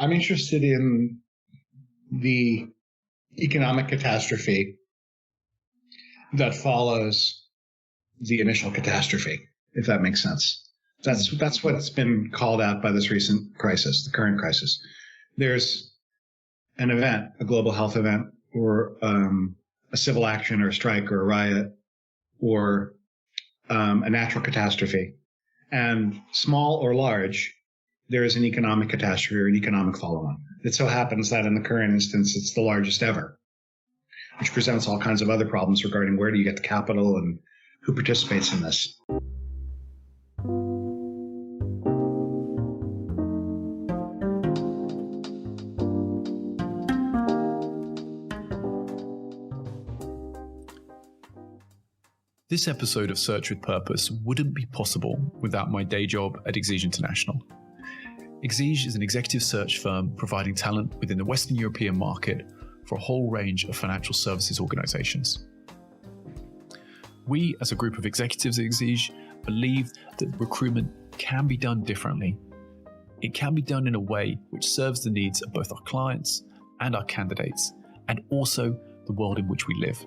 I'm interested in the economic catastrophe that follows the initial catastrophe, if that makes sense. That's what's been called out by this recent crisis, the current crisis. There's an event, a global health event, or a civil action or a strike or a riot, or a natural catastrophe. And small or large, there is an economic catastrophe or an economic follow-on. It so happens that in the current instance, it's the largest ever, which presents all kinds of other problems regarding where do you get the capital and who participates in this. This episode of Search with Purpose wouldn't be possible without my day job at Exige International. Exige is an executive search firm providing talent within the Western European market for a whole range of financial services organizations. We, as a group of executives at Exige, believe that recruitment can be done differently. It can be done in a way which serves the needs of both our clients and our candidates, and also the world in which we live.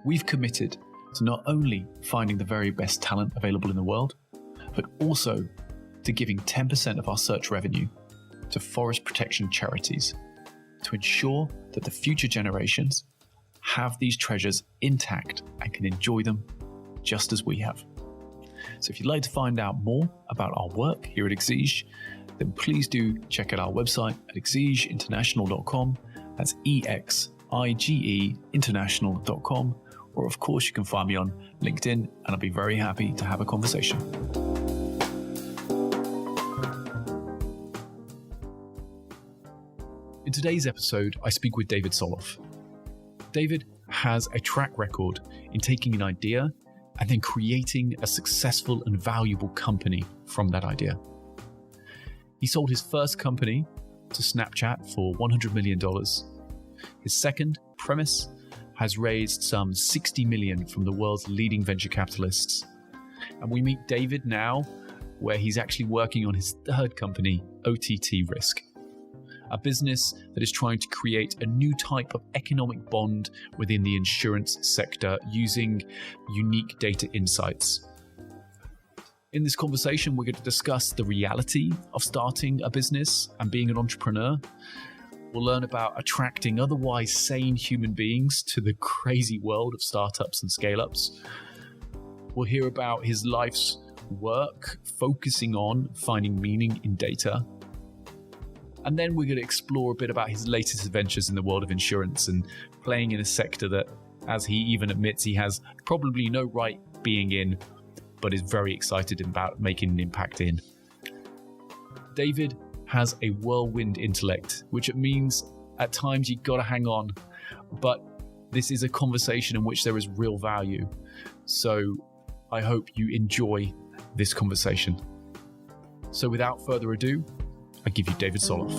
We've committed to not only finding the very best talent available in the world, but also to giving 10% of our search revenue to forest protection charities to ensure that the future generations have these treasures intact and can enjoy them just as we have. So if you'd like to find out more about our work here at Exige, then please do check out our website at exigeinternational.com. That's EXIGE international.com. Or of course, you can find me on LinkedIn, and I'll be very happy to have a conversation. In today's episode, I speak with David Soloff. David has a track record in taking an idea and then creating a successful and valuable company from that idea. He sold his first company to Snapchat for $100 million. His second, Premise, has raised some $60 million from the world's leading venture capitalists. And we meet David now, where he's actually working on his third company, OTTRSK, a business that is trying to create a new type of economic bond within the insurance sector using unique data insights. In this conversation, we're going to discuss the reality of starting a business and being an entrepreneur. We'll learn about attracting otherwise sane human beings to the crazy world of startups and scale-ups. We'll hear about his life's work focusing on finding meaning in data. And then we're going to explore a bit about his latest adventures in the world of insurance and playing in a sector that, as he even admits, he has probably no right being in, but is very excited about making an impact in. David has a whirlwind intellect, which it means at times you've got to hang on, but this is a conversation in which there is real value. So I hope you enjoy this conversation. So without further ado, I give you David Soloff.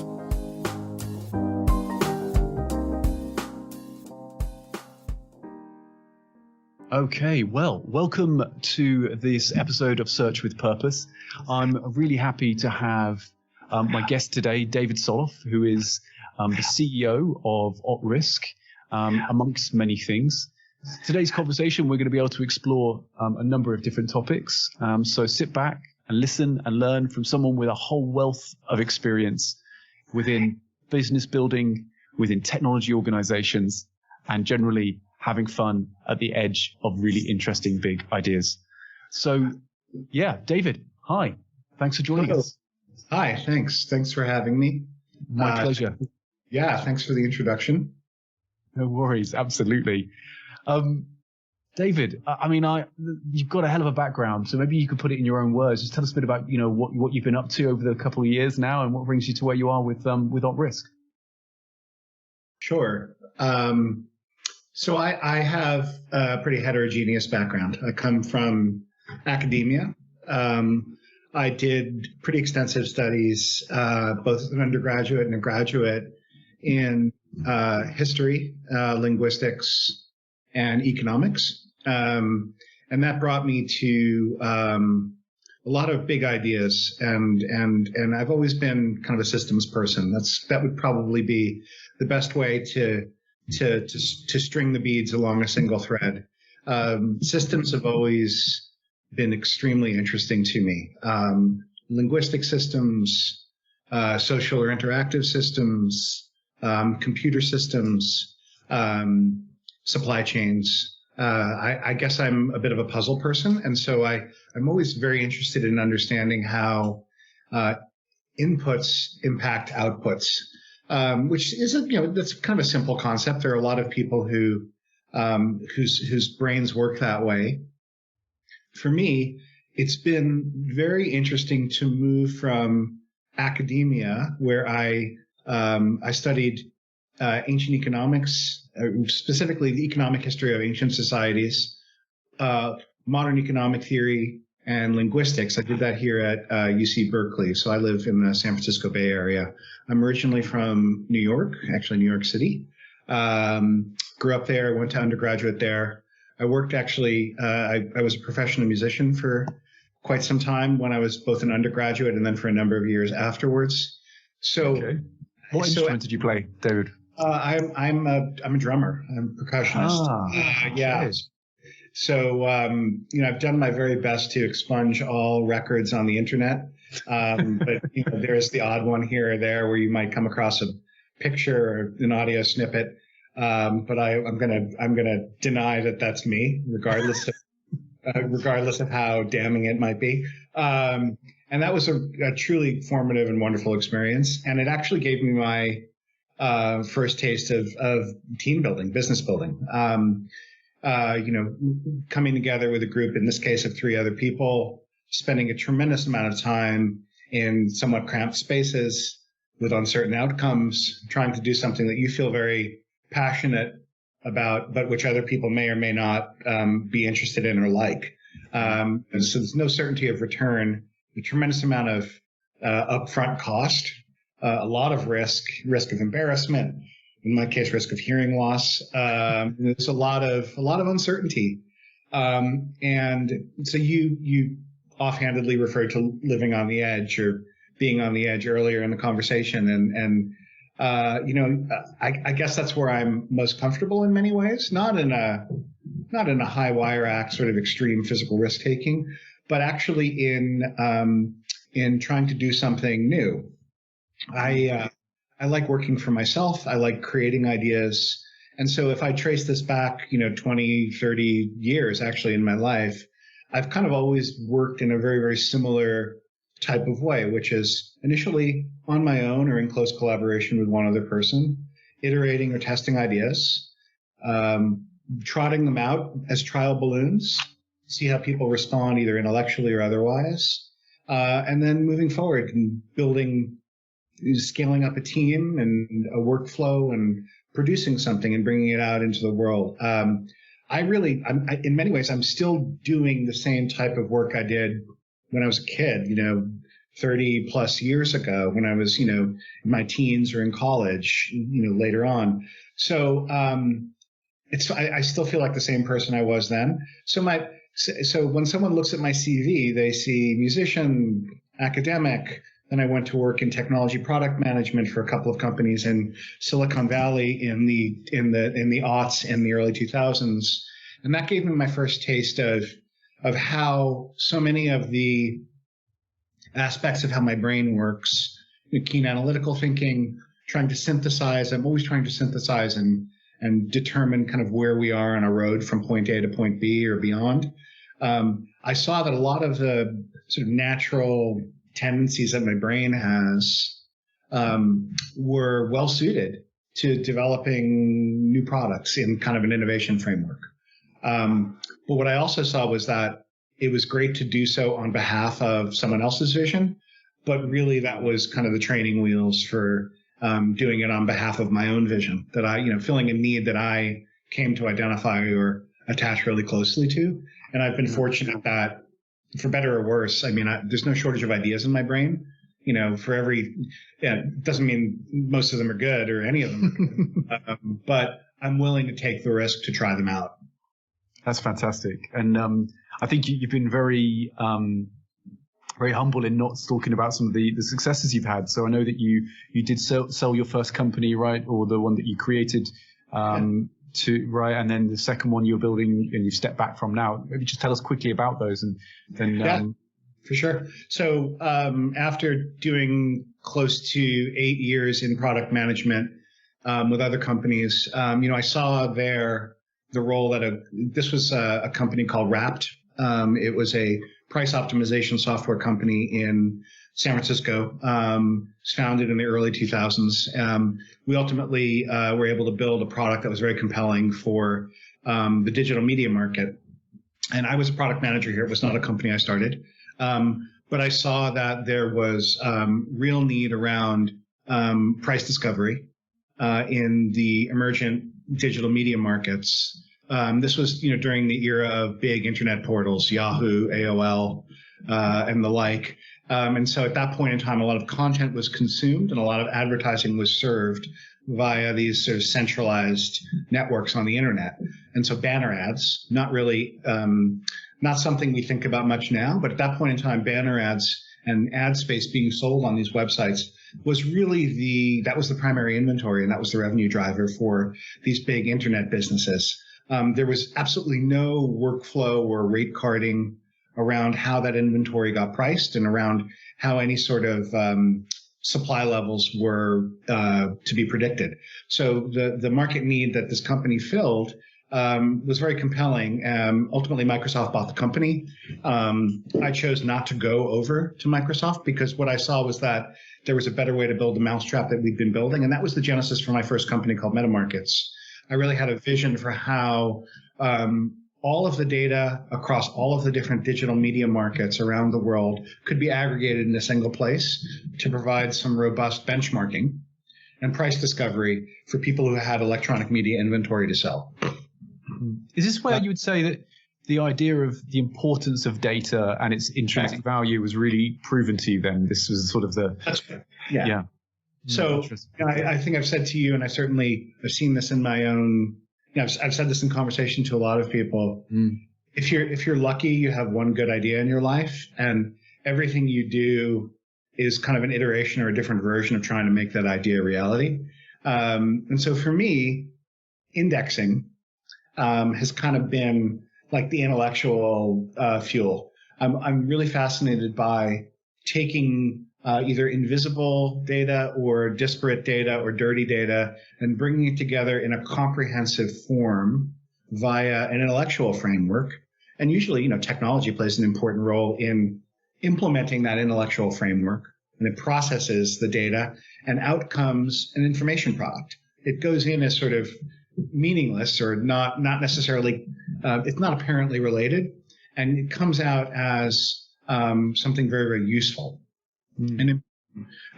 Okay, well, welcome to this episode of Search with Purpose. I'm really happy to have my guest today, David Soloff, who is the CEO of OTTRSK, amongst many things. Today's conversation, we're going to be able to explore a number of different topics. So sit back and listen and learn from someone with a whole wealth of experience within business building, within technology organizations, and generally having fun at the edge of really interesting big ideas. So, yeah, David, hi. Thanks for joining us. Hi, thanks. Thanks for having me. My pleasure. Yeah, thanks for the introduction. No worries, absolutely. David, you've got a hell of a background, so maybe you could put it in your own words. Just tell us a bit about, what you've been up to over the couple of years now, and what brings you to where you are with OTTRSK. Sure. So I have a pretty heterogeneous background. I come from academia. I did pretty extensive studies, both as an undergraduate and a graduate, in history, linguistics, and economics. And that brought me to a lot of big ideas, and I've always been kind of a systems person. That would probably be the best way to string the beads along a single thread. Systems have always been extremely interesting to me. Linguistic systems, social or interactive systems, computer systems, supply chains. I guess I'm a bit of a puzzle person, and so I'm always very interested in understanding how inputs impact outputs, which is that's kind of a simple concept. There are a lot of people whose brains work that way. For me, it's been very interesting to move from academia, where I studied ancient economics, specifically the economic history of ancient societies, modern economic theory, and linguistics. I did that here at UC Berkeley. So I live in the San Francisco Bay Area. I'm originally from New York, actually New York City. Grew up there, went to undergraduate there. I worked actually, I was a professional musician for quite some time when I was both an undergraduate and then for a number of years afterwards. So, okay. What instrument did you play, David? I'm a drummer. I'm a percussionist. Yeah. Okay. So, I've done my very best to expunge all records on the internet. But there's the odd one here or there where you might come across a picture or an audio snippet. But I'm gonna deny that that's me, regardless of how damning it might be. And that was a truly formative and wonderful experience. And it actually gave me my first taste of team building, business building. Coming together with a group, in this case of 3 other people, spending a tremendous amount of time in somewhat cramped spaces with uncertain outcomes, trying to do something that you feel very passionate about, but which other people may or may not be interested in or like. And so there's no certainty of return, a tremendous amount of upfront cost, a lot of risk of embarrassment, in my case, risk of hearing loss. There's a lot of uncertainty. And so you offhandedly referred to living on the edge or being on the edge earlier in the conversation. I guess that's where I'm most comfortable in many ways, not in a high wire act sort of extreme physical risk taking, but actually in trying to do something new. I like working for myself. I like creating ideas. And so if I trace this back, 20, 30 years actually in my life, I've kind of always worked in a very, very similar type of way, which is initially on my own or in close collaboration with one other person, iterating or testing ideas, trotting them out as trial balloons, see how people respond either intellectually or otherwise, and then moving forward and scaling up a team and a workflow and producing something and bringing it out into the world. In many ways, I'm still doing the same type of work I did when I was a kid, 30 plus years ago, when I was, in my teens or in college, later on. So, I still feel like the same person I was then. So when someone looks at my CV, they see musician, academic. Then I went to work in technology product management for a couple of companies in Silicon Valley in the aughts and the early 2000s. And that gave me my first taste of how so many of the aspects of how my brain works, keen analytical thinking, trying to synthesize. I'm always trying to synthesize and determine kind of where we are on a road from point A to point B or beyond. I saw that a lot of the sort of natural tendencies that my brain has were well suited to developing new products in kind of an innovation framework. But what I also saw was that it was great to do so on behalf of someone else's vision, but really that was kind of the training wheels for doing it on behalf of my own vision, that I, filling a need that I came to identify or attach really closely to. And I've been fortunate that, for better or worse, there's no shortage of ideas in my brain. It doesn't mean most of them are good or any of them are good. But I'm willing to take the risk to try them out. That's fantastic. And I think you've been very very humble in not talking about some of the successes you've had. So I know that you did sell your first company, right, or the one that you created, and then the second one you're building and you've stepped back from now. Maybe just tell us quickly about those, and then. For sure. So after doing close to 8 years in product management with other companies, I saw there the role that this was a company called Wrapped. It was a price optimization software company in San Francisco. It was founded in the early 2000s. We ultimately were able to build a product that was very compelling for the digital media market. And I was a product manager here. It was not a company I started. But I saw that there was real need around price discovery in the emergent digital media markets. This was, during the era of big internet portals, Yahoo, AOL, and the like. And so at that point in time, a lot of content was consumed and a lot of advertising was served via these sort of centralized networks on the internet. And so banner ads, not really, not something we think about much now, but at that point in time, banner ads and ad space being sold on these websites was really that was the primary inventory, and that was the revenue driver for these big internet businesses. There was absolutely no workflow or rate carding around how that inventory got priced and around how any sort of supply levels were to be predicted. So the market need that this company filled was very compelling. Ultimately, Microsoft bought the company. I chose not to go over to Microsoft because what I saw was that there was a better way to build the mousetrap that we'd been building, and that was the genesis for my first company called Markets. I really had a vision for how all of the data across all of the different digital media markets around the world could be aggregated in a single place to provide some robust benchmarking and price discovery for people who had electronic media inventory to sell. Is this where you would say that the idea of the importance of data and its intrinsic value was really proven to you then? This was sort of the... That's right. Yeah. So I think I've said to you, and I certainly have seen this in my own, I've said this in conversation to a lot of people. If you're lucky, you have one good idea in your life, and everything you do is kind of an iteration or a different version of trying to make that idea a reality. And so for me, indexing has kind of been like the intellectual fuel. I'm really fascinated by taking either invisible data or disparate data or dirty data and bringing it together in a comprehensive form via an intellectual framework. And usually, technology plays an important role in implementing that intellectual framework, and it processes the data, and out comes an information product. It goes in as sort of meaningless or not necessarily, it's not apparently related, and it comes out as something very, very useful. And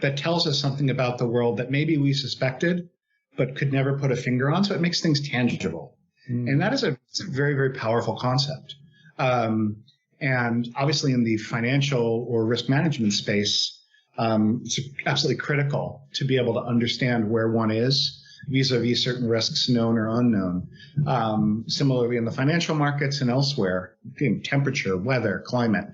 that tells us something about the world that maybe we suspected, but could never put a finger on. So it makes things tangible. And that is it's a very, very powerful concept. And obviously in the financial or risk management space, it's absolutely critical to be able to understand where one is vis-a-vis certain risks, known or unknown. Similarly in the financial markets and elsewhere, temperature, weather, climate,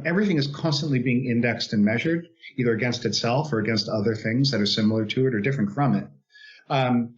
everything is constantly being indexed and measured, either against itself or against other things that are similar to it or different from it.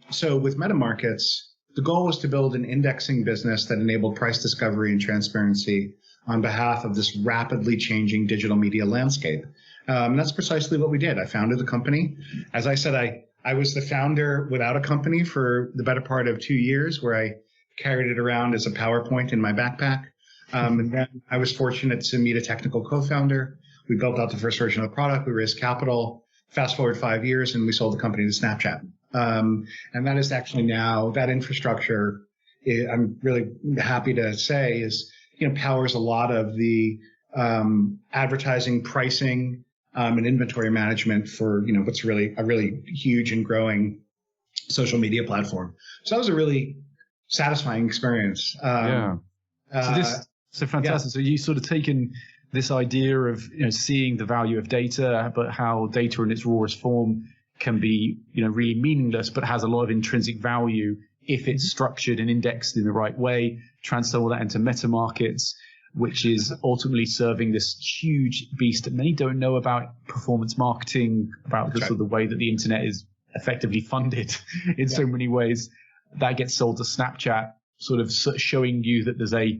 So with MetaMarkets, the goal was to build an indexing business that enabled price discovery and transparency on behalf of this rapidly changing digital media landscape. And that's precisely what we did. I founded the company. As I said, I was the founder without a company for the better part of 2 years, where I carried it around as a PowerPoint in my backpack. And then I was fortunate to meet a technical co-founder. We built out the first version of the product. We raised capital. Fast forward 5 years, and we sold the company to Snapchat. And that is actually now, that infrastructure, I'm really happy to say, powers a lot of the advertising, pricing, and inventory management for, what's really a really huge and growing social media platform. So that was a really satisfying experience. So fantastic. Yeah. So you sort of taken this idea of seeing the value of data, but how data in its rawest form can be really meaningless, but has a lot of intrinsic value if it's structured and indexed in the right way. Transfer all that into meta markets. which is ultimately serving this huge beast that many don't know about performance marketing, about the sort of the way that the internet is effectively funded in so many ways. That gets sold to Snapchat, sort of showing you that there's a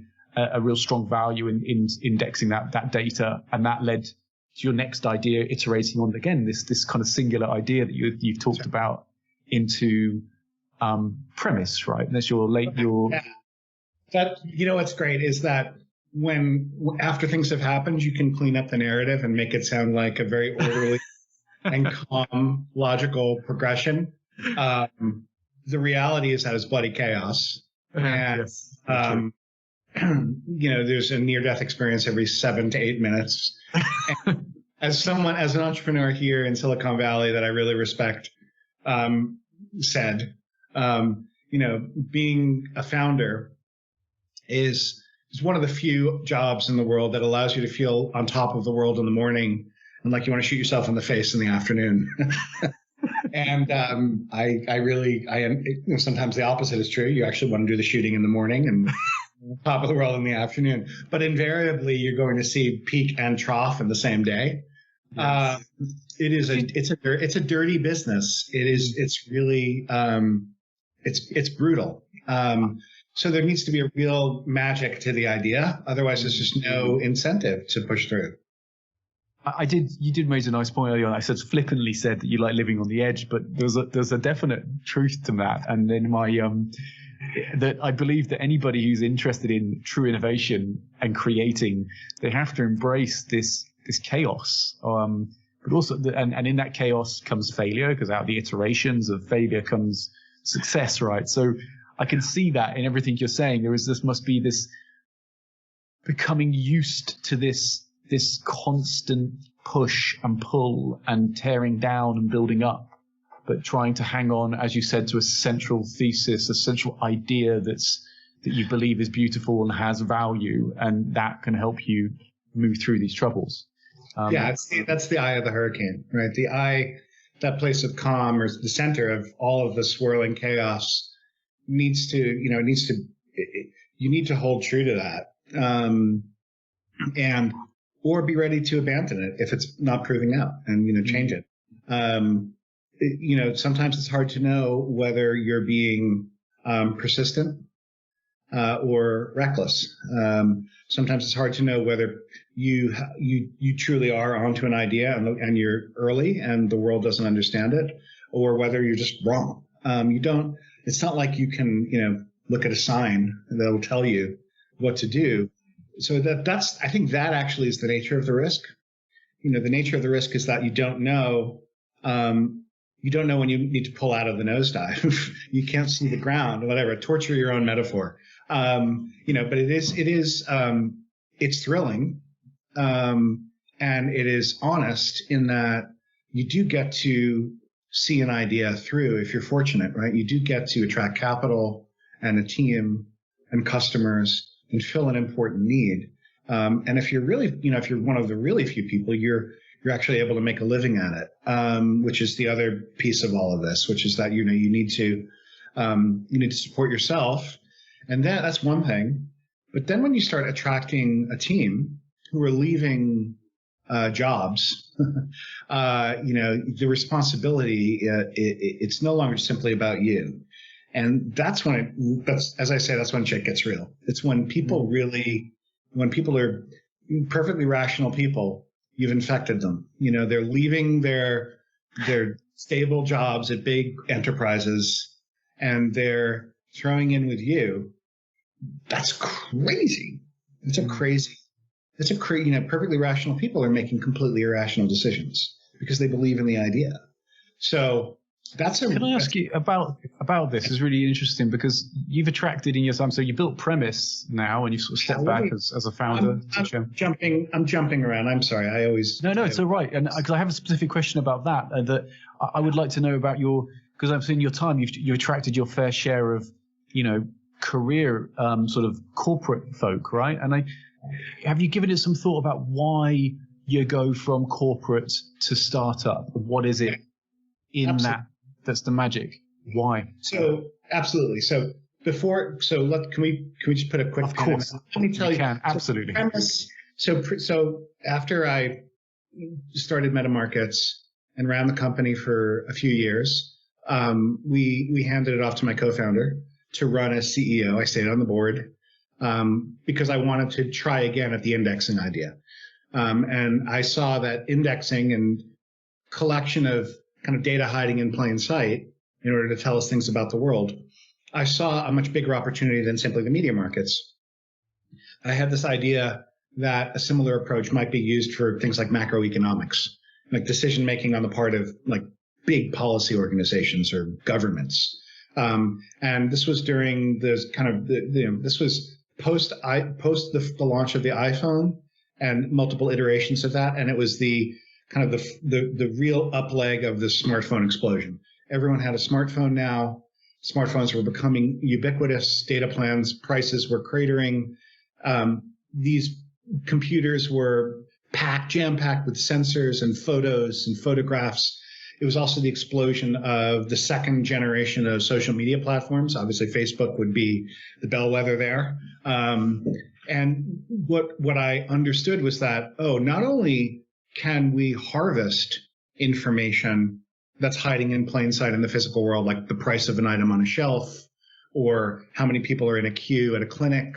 real strong value in indexing that data, and that led to your next idea, iterating on again this kind of singular idea that you've talked about into premise, right? And that's that, what's great is that after things have happened, you can clean up the narrative and make it sound like a very orderly and calm, logical progression. The reality is that it's bloody chaos. And, there's a near-death experience every 7 to 8 minutes. As an entrepreneur here in Silicon Valley that I really respect, said, being a founder is one of the few jobs in the world that allows you to feel on top of the world in the morning and like you want to shoot yourself in the face in the afternoon. And sometimes the opposite is true. You actually want to do the shooting in the morning and top of the world in the afternoon. But invariably, you're going to see peak and trough in the same day. Yes. It's a dirty business. It's really it's brutal. So there needs to be a real magic to the idea. Otherwise, there's just no incentive to push through. You did raise a nice point earlier on. I flippantly said that you like living on the edge, but there's a definite truth to that. And then that I believe that anybody who's interested in true innovation and creating, they have to embrace this chaos. But also, and in that chaos comes failure, because out of the iterations of failure comes success, right? So I can see that in everything you're saying. Must be this becoming used to this constant push and pull and tearing down and building up, but trying to hang on, as you said, to a central thesis, a central idea that you believe is beautiful and has value, and that can help you move through these troubles. That's the eye of the hurricane, right? The eye, that place of calm, or the center of all of the swirling chaos, you need to hold true to that, or be ready to abandon it if it's not proving out, and change it. Sometimes it's hard to know whether you're being persistent or reckless. Sometimes it's hard to know whether you truly are onto an idea and you're early and the world doesn't understand it, or whether you're just wrong. It's not like you can, look at a sign that will tell you what to do. So I think that actually is the nature of the risk. The nature of the risk is that you don't know when you need to pull out of the nosedive. You can't see the ground, whatever. Torture your own metaphor. But it's thrilling, and it is honest in that you do get to see an idea through if you're fortunate, right? You do get to attract capital and a team and customers and fill an important need. And if you're really, if you're one of the really few people, you're actually able to make a living at it, which is the other piece of all of this, which is that, you need to support yourself. And that's one thing. But then when you start attracting a team who are leaving jobs, the responsibility, it's no longer simply about you. And that's when that's when shit gets real. It's when people when people are perfectly rational people, you've infected them. They're leaving their stable jobs at big enterprises and they're throwing in with you. That's crazy. Perfectly rational people are making completely irrational decisions because they believe in the idea. So Can I ask you about this? It's really interesting because you've attracted in your time. So you built Premise now, and you've sort of stepped back as a founder. I'm jumping around. I'm sorry. No, it's all right. And because I have a specific question about that, that I would like to know about because I've seen your time. You've attracted your fair share of, career sort of corporate folk, right? And have you given it some thought about why you go from corporate to startup? What is it in that's the magic? Why? So absolutely. So can we just put a quick Of course. Let me tell you. Can, absolutely. So after I started MetaMarkets and ran the company for a few years, we handed it off to my co-founder to run as CEO. I stayed on the board because I wanted to try again at the indexing idea. And I saw that indexing and collection of kind of data hiding in plain sight in order to tell us things about the world, I saw a much bigger opportunity than simply the media markets. I had this idea that a similar approach might be used for things like macroeconomics, like decision making on the part of like big policy organizations or governments. And this was during this kind of this was post the launch of the iPhone and multiple iterations of that, and it was the kind of the real up leg of the smartphone explosion. Everyone had a smartphone now. Smartphones were becoming ubiquitous. Data plans prices were cratering. These computers were jam-packed with sensors and photos and photographs. It was also the explosion of the second generation of social media platforms. Obviously, Facebook would be the bellwether there. And what I understood was that, not only can we harvest information that's hiding in plain sight in the physical world, like the price of an item on a shelf, or how many people are in a queue at a clinic,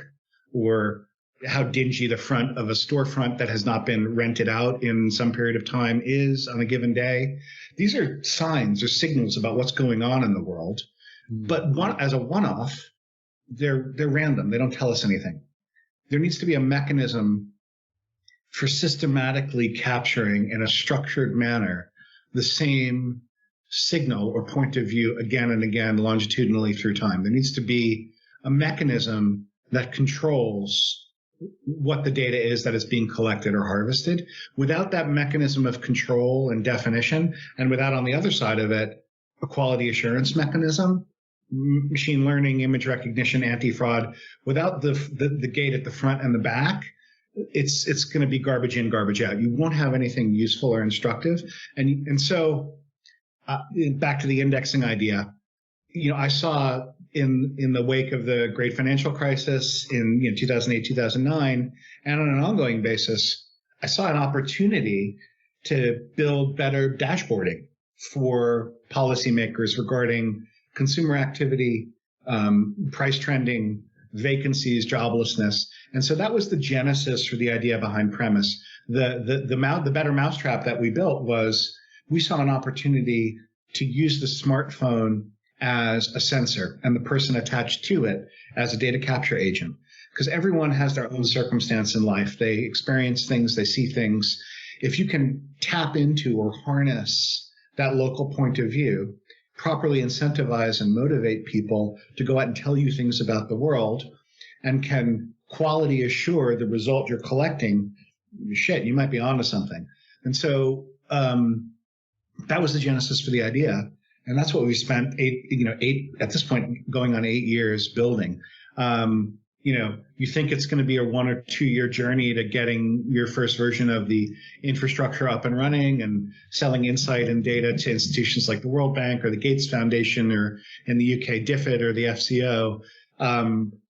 or how dingy the front of a storefront that has not been rented out in some period of time is on a given day. These are signs or signals about what's going on in the world. But as a one-off, they're random. They don't tell us anything. There needs to be a mechanism for systematically capturing in a structured manner the same signal or point of view again and again longitudinally through time. There needs to be a mechanism that controls what the data is that is being collected or harvested. Without that mechanism of control and definition, and without on the other side of it, a quality assurance mechanism, machine learning, image recognition, anti-fraud, without the gate at the front and the back, it's going to be garbage in, garbage out. You won't have anything useful or instructive. And so back to the indexing idea, I saw in the wake of the great financial crisis in 2008, 2009, and on an ongoing basis, I saw an opportunity to build better dashboarding for policymakers regarding consumer activity, price trending, vacancies, joblessness. And so that was the genesis for the idea behind Premise. The better mousetrap that we built was we saw an opportunity to use the smartphone as a sensor and the person attached to it as a data capture agent. Because everyone has their own circumstance in life. They experience things, they see things. If you can tap into or harness that local point of view, properly incentivize and motivate people to go out and tell you things about the world, and can quality assure the result you're collecting, you might be onto something. And so that was the genesis for the idea. And that's what we spent at this point, going on 8 years building. You think it's going to be a 1 or 2 year journey to getting your first version of the infrastructure up and running and selling insight and data to institutions like the World Bank or the Gates Foundation, or in the UK, DFID or the FCO.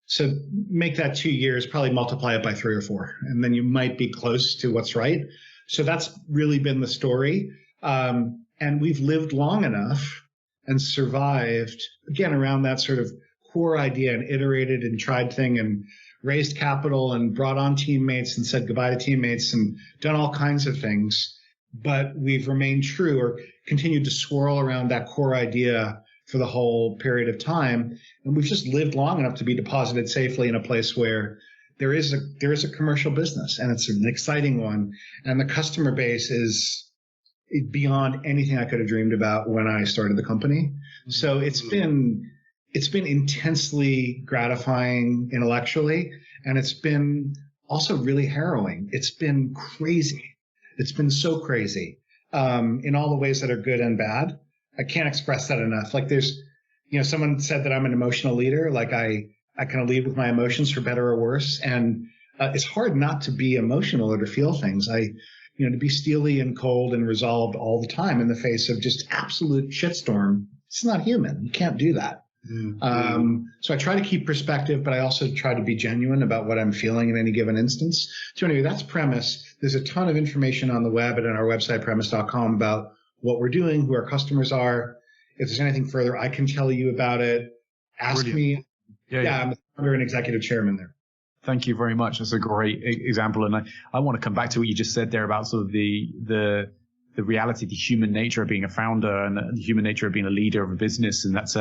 So make that 2 years, probably multiply it by 3 or 4, and then you might be close to what's right. So that's really been the story. And we've lived long enough and survived, again, around that sort of core idea, and iterated and tried thing and raised capital and brought on teammates and said goodbye to teammates and done all kinds of things. But we've remained true, or continued to swirl around that core idea for the whole period of time. And we've just lived long enough to be deposited safely in a place where there is a commercial business, and it's an exciting one. And the customer base is beyond anything I could have dreamed about when I started the company. So it's been intensely gratifying intellectually, and it's been also really harrowing. It's been crazy. It's been so crazy in all the ways that are good and bad. I can't express that enough. Like there's, someone said that I'm an emotional leader. Like I kind of lead with my emotions, for better or worse. And it's hard not to be emotional or to feel things. To be steely and cold and resolved all the time in the face of just absolute shitstorm. It's not human. You can't do that. So I try to keep perspective, but I also try to be genuine about what I'm feeling in any given instance. So anyway, that's Premise. There's a ton of information on the web and on our website, premise.com, about what we're doing, who our customers are. If there's anything further I can tell you about it, ask Brilliant. me. Yeah, I'm the founder and executive chairman there. Thank you very much. That's a great example. And I want to come back to what you just said there about sort of the reality, the human nature of being a founder and the human nature of being a leader of a business. And that's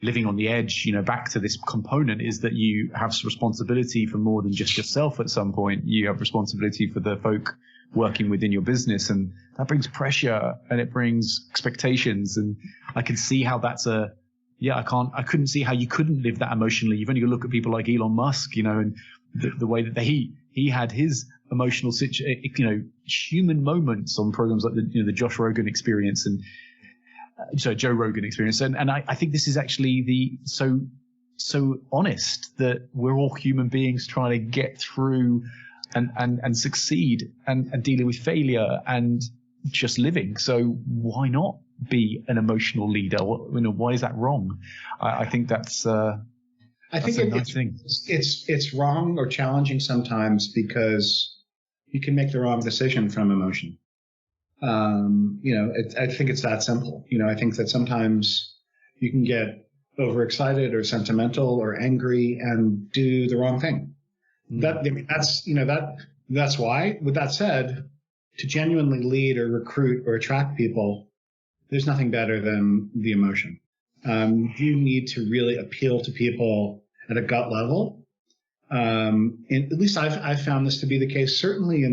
living on the edge, back to this component is that you have responsibility for more than just yourself at some point. You have responsibility for the folk working within your business, and that brings pressure and it brings expectations. And I can see how that's I couldn't see how you couldn't live that emotionally. You've only got to look at people like Elon Musk, and the way that he had his emotional human moments on programs like the Josh Rogan experience and Joe Rogan experience. And I think this is actually so honest that we're all human beings trying to get through and succeed and dealing with failure and just living. So why not be an emotional leader? Why is that wrong? I think that's I think it's wrong or challenging sometimes because you can make the wrong decision from emotion. I think it's that simple. I think that sometimes you can get overexcited or sentimental or angry and do the wrong thing. That's why. With that said, to genuinely lead or recruit or attract people, there's nothing better than the emotion. You need to really appeal to people at a gut level. And at least I've found this to be the case, certainly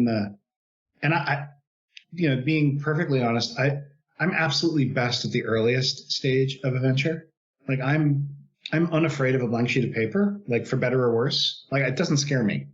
being perfectly honest, I'm absolutely best at the earliest stage of a venture. Like I'm unafraid of a blank sheet of paper, like for better or worse. Like it doesn't scare me.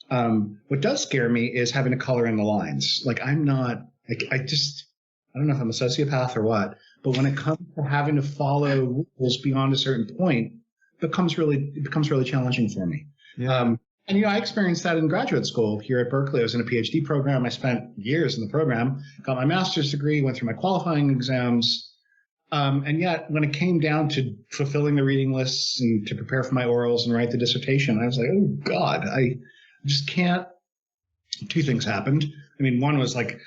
What does scare me is having to color in the lines. Like I'm not, like I don't know if I'm a sociopath or what, but when it comes to having to follow rules beyond a certain point, it becomes really challenging for me. Yeah. I experienced that in graduate school here at Berkeley. I was in a PhD program. I spent years in the program, got my master's degree, went through my qualifying exams. And yet when it came down to fulfilling the reading lists and to prepare for my orals and write the dissertation, I was like, oh God, I just can't. Two things happened. I mean, one was like,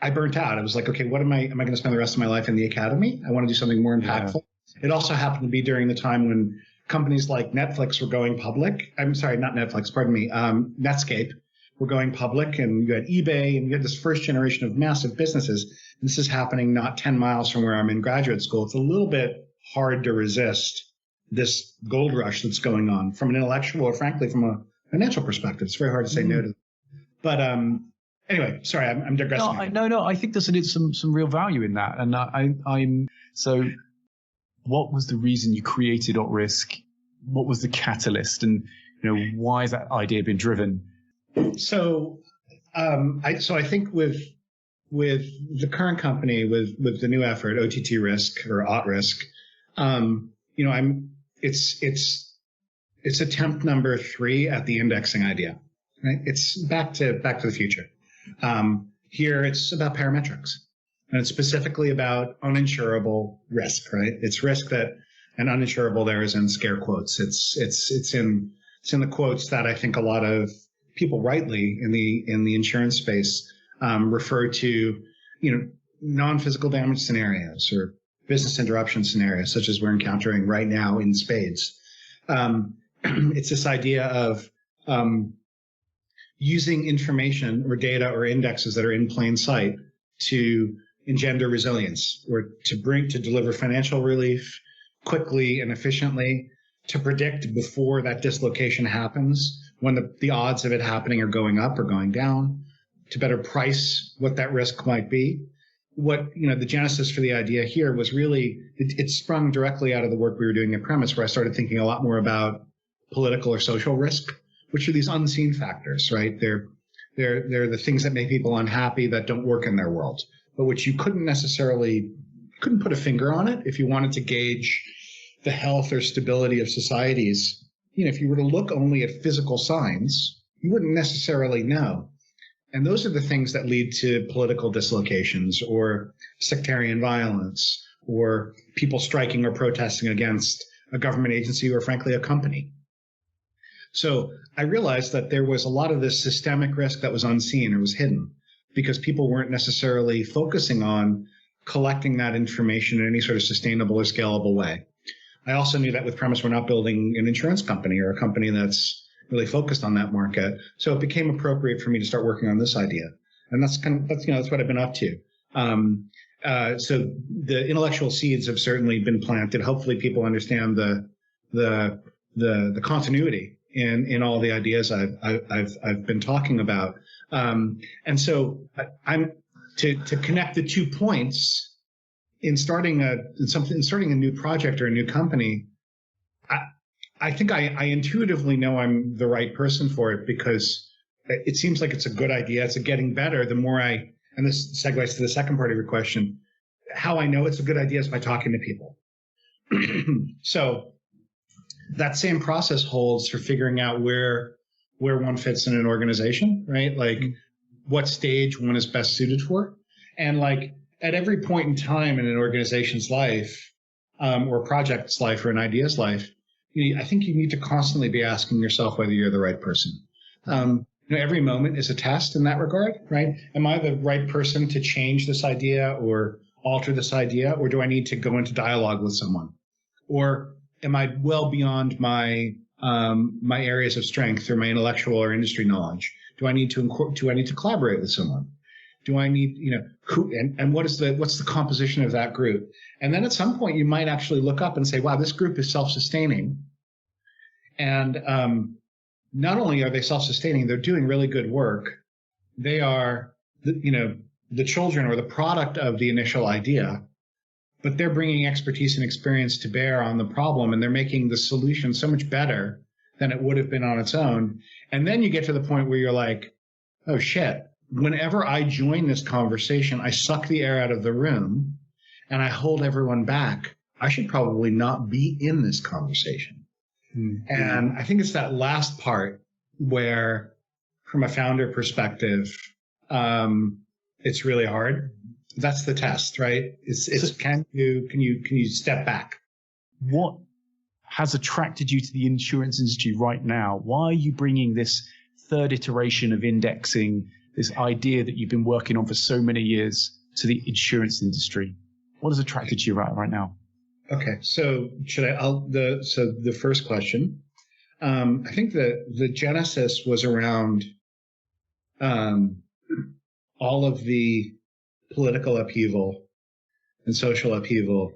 I burnt out. I was like, okay, what am I going to spend the rest of my life in the academy? I want to do something more impactful. Yeah. It also happened to be during the time when companies like Netflix were going public. I'm sorry, not Netflix, pardon me. Netscape were going public, and you had eBay, and you had this first generation of massive businesses. And this is happening not 10 miles from where I'm in graduate school. It's a little bit hard to resist this gold rush that's going on from an intellectual or frankly from a financial perspective. It's very hard to say no to that. But anyway, sorry, I'm digressing. No, I think there's some real value in that. And I'm so what was the reason you created OTTRSK? What was the catalyst? And why has that idea been driven? So I think with the current company, with the new effort, OTTRSK or OTTRSK, it's attempt number 3 at the indexing idea. Right? It's back to the future. Here it's about parametrics, and it's specifically about uninsurable risk. Right? It's risk that, and uninsurable there is in scare quotes. It's in the quotes that I think a lot of people rightly in the insurance space refer to, non-physical damage scenarios or business interruption scenarios, such as we're encountering right now in spades. It's this idea of using information or data or indexes that are in plain sight to engender resilience, or to deliver financial relief quickly and efficiently, to predict before that dislocation happens, when the odds of it happening are going up or going down, to better price what that risk might be. What, the genesis for the idea here was really, it sprung directly out of the work we were doing at Premise, where I started thinking a lot more about political or social risk, which are these unseen factors, right? They're the things that make people unhappy that don't work in their world, but which you couldn't put a finger on it if you wanted to gauge the health or stability of societies. If you were to look only at physical signs, you wouldn't necessarily know. And those are the things that lead to political dislocations or sectarian violence or people striking or protesting against a government agency or frankly a company. So I realized that there was a lot of this systemic risk that was unseen or was hidden because people weren't necessarily focusing on collecting that information in any sort of sustainable or scalable way. I also knew that with Premise, we're not building an insurance company or a company that's really focused on that market. So it became appropriate for me to start working on this idea. And that's what I've been up to. So the intellectual seeds have certainly been planted. Hopefully people understand the continuity in all the ideas I've been talking about. And so I'm to connect the 2 points in starting a new project or a new company. I think I intuitively know I'm the right person for it because it seems like it's a good idea. It's getting better the more and this segues to the second part of your question. How I know it's a good idea is by talking to people. So that same process holds for figuring out where one fits in an organization, right? Like what stage one is best suited for. And like at every point in time in an organization's life, or a project's life or an idea's life, I think you need to constantly be asking yourself whether you're the right person. Every moment is a test in that regard, right? Am I the right person to change this idea or alter this idea, or do I need to go into dialogue with someone? Or am I well beyond my areas of strength or my intellectual or industry knowledge? Do I need to collaborate with someone? Do I need, who, and what's the composition of that group? And then at some point you might actually look up and say, wow, this group is self-sustaining. And not only are they self-sustaining, they're doing really good work. They are, the children or the product of the initial idea, but they're bringing expertise and experience to bear on the problem, and they're making the solution so much better than it would have been on its own. And then you get to the point where you're like, oh shit, whenever I join this conversation, I suck the air out of the room and I hold everyone back. I should probably not be in this conversation. Mm-hmm. And I think it's that last part where, from a founder perspective, it's really hard. That's the test, right? Can you step back? What has attracted you to the insurance industry right now? Why are you bringing this third iteration of indexing, this idea that you've been working on for so many years, to the insurance industry? What has attracted you right now? Okay, so the first question, I think the genesis was around all of the political upheaval and social upheaval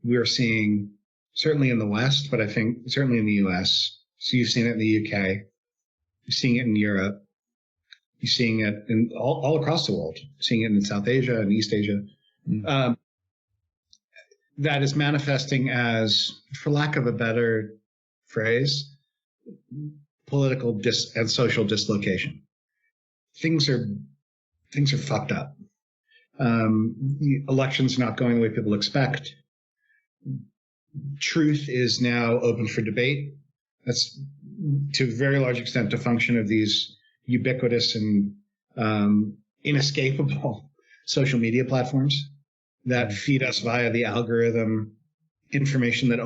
we're seeing, certainly in the West, but I think certainly in the U.S. So you've seen it in the UK, you're seeing it in Europe, you're seeing it in all across the world, you're seeing it in South Asia and East Asia. Mm-hmm. That is manifesting as, for lack of a better phrase, political and social dislocation. Things are fucked up. Elections are not going the way people expect. Truth is now open for debate. That's to a very large extent a function of these ubiquitous and inescapable social media platforms that feed us via the algorithm information or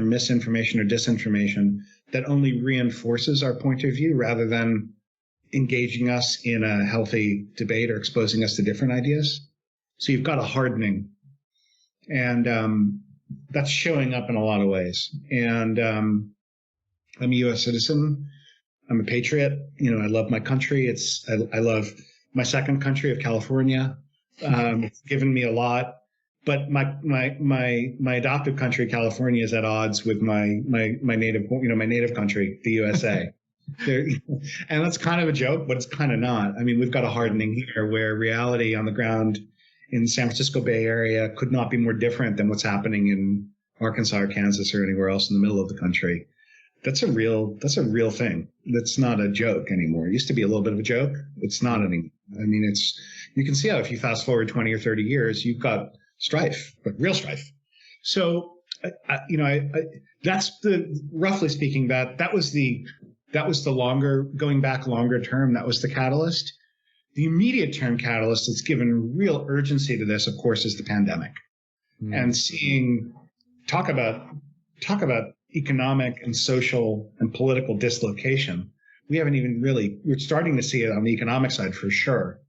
misinformation or disinformation that only reinforces our point of view rather than engaging us in a healthy debate or exposing us to different ideas. So you've got a hardening, and that's showing up in a lot of ways. And I'm a U.S. citizen. I'm a patriot. I love my country. I love my second country of California. It's given me a lot, but my adoptive country, California, is at odds with my native country, the USA. And that's kind of a joke, but it's kind of not. I mean, we've got a hardening here where reality on the ground in the San Francisco Bay Area could not be more different than what's happening in Arkansas or Kansas or anywhere else in the middle of the country. That's a real thing. That's not a joke anymore. It used to be a little bit of a joke. It's not anymore. I mean, you can see how if you fast forward 20 or 30 years, you've got strife, but real strife. So, that's roughly speaking, that was the going back longer term. That was the catalyst. The immediate term catalyst that's given real urgency to this, of course, is the pandemic. and talk about economic and social and political dislocation. We're starting to see it on the economic side for sure.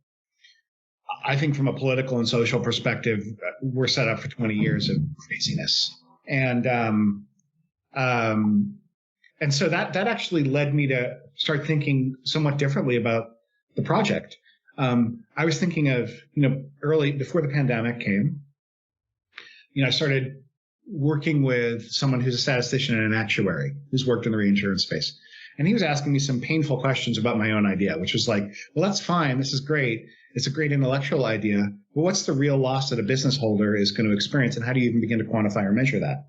I think from a political and social perspective, we're set up for 20 years of craziness. And so that actually led me to start thinking somewhat differently about the project. I was thinking of, early before the pandemic came, I started working with someone who's a statistician and an actuary who's worked in the reinsurance space. And he was asking me some painful questions about my own idea, which was like, well, that's fine. This is great. It's a great intellectual idea. But what's the real loss that a business holder is going to experience? And how do you even begin to quantify or measure that?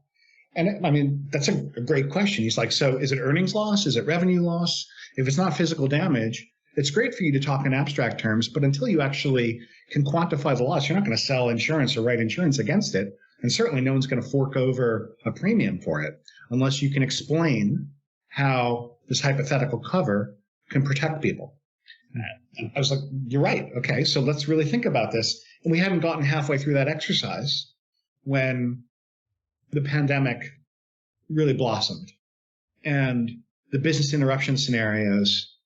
And I mean, that's a great question. He's like, so is it earnings loss? Is it revenue loss? If it's not physical damage, it's great for you to talk in abstract terms, but until you actually can quantify the loss, you're not going to sell insurance or write insurance against it. And certainly no one's going to fork over a premium for it unless you can explain how this hypothetical cover can protect people. And I was like, you're right. Okay, so let's really think about this. And we hadn't gotten halfway through that exercise when the pandemic really blossomed. And the business interruption scenarios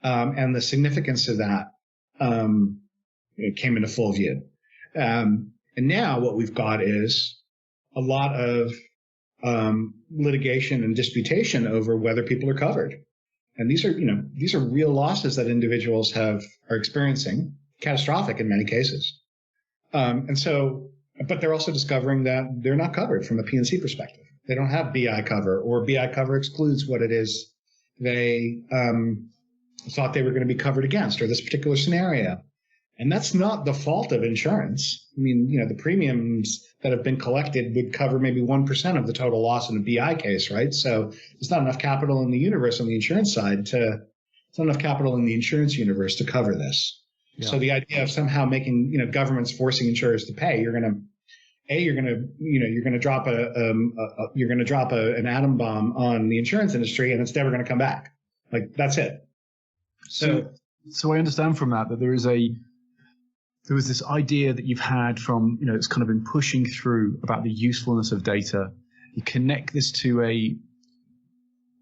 and the significance of that it came into full view. And now what we've got is a lot of litigation and disputation over whether people are covered. And these are real losses that individuals are experiencing, catastrophic in many cases. But they're also discovering that they're not covered from a P&C perspective. They don't have BI cover, or BI cover excludes what it is they thought they were going to be covered against, or this particular scenario. And that's not the fault of insurance. I mean, the premiums that have been collected would cover maybe 1% of the total loss in a BI case, right? So there's not enough capital in the universe on the insurance side there's not enough capital in the insurance universe to cover this. Yeah. So the idea of somehow making, governments forcing insurers to pay, you're going to drop an atom bomb on the insurance industry and it's never going to come back. Like, that's it. So I understand from that there was this idea that you've had from, it's kind of been pushing through about the usefulness of data. You connect this to a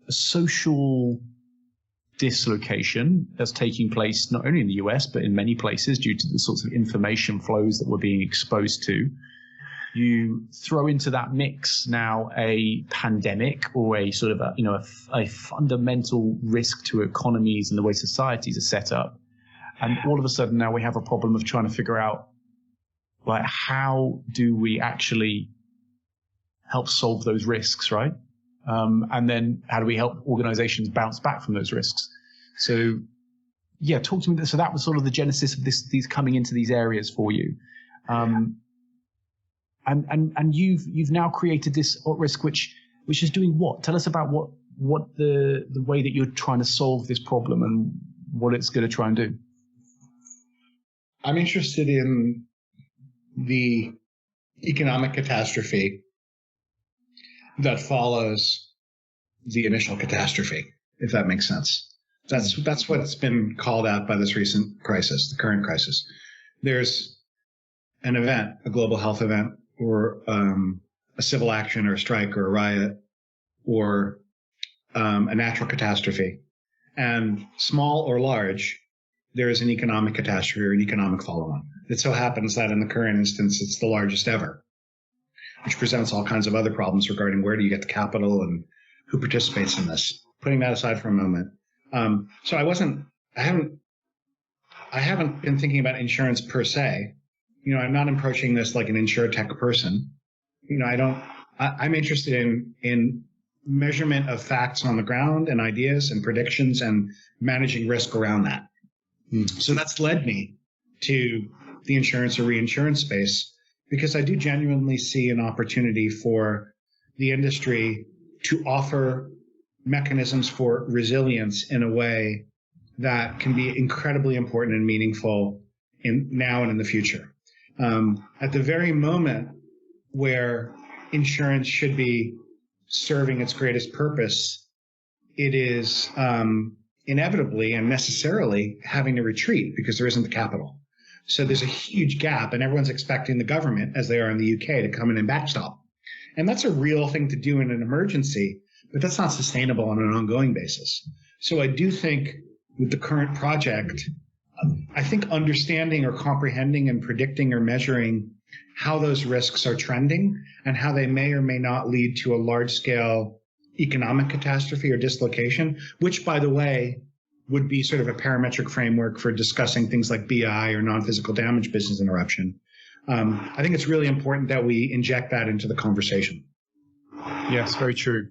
social dislocation that's taking place not only in the US, but in many places due to the sorts of information flows that we're being exposed to. You throw into that mix now a pandemic or a sort of a fundamental risk to economies and the way societies are set up. And all of a sudden now we have a problem of trying to figure out, like, how do we actually help solve those risks, right? And then how do we help organizations bounce back from those risks? So, yeah, talk to me. So that was sort of the genesis of these coming into these areas for you. And you've now created this risk, which is doing what? Tell us about what the way that you're trying to solve this problem and what it's going to try and do. I'm interested in the economic catastrophe that follows the initial catastrophe, if that makes sense. That's what's been called out by this recent crisis, the current crisis. There's an event, a global health event, or a civil action or a strike or a riot, or a natural catastrophe. And small or large, there is an economic catastrophe or an economic follow-on. It so happens that in the current instance, it's the largest ever, which presents all kinds of other problems regarding where do you get the capital and who participates in this. Putting that aside for a moment. So I haven't been thinking about insurance per se. I'm not approaching this like an insurtech person. I'm interested in measurement of facts on the ground and ideas and predictions and managing risk around that. So that's led me to the insurance or reinsurance space, because I do genuinely see an opportunity for the industry to offer mechanisms for resilience in a way that can be incredibly important and meaningful now and in the future. At the very moment where insurance should be serving its greatest purpose, it is inevitably and necessarily having to retreat because there isn't the capital. So there's a huge gap, and everyone's expecting the government, as they are in the UK, to come in and backstop. And that's a real thing to do in an emergency, but that's not sustainable on an ongoing basis. So I do think with the current project, I think understanding or comprehending and predicting or measuring how those risks are trending and how they may or may not lead to a large-scale economic catastrophe or dislocation, which, by the way, would be sort of a parametric framework for discussing things like BI or non-physical damage business interruption. I think it's really important that we inject that into the conversation. Yes, very true.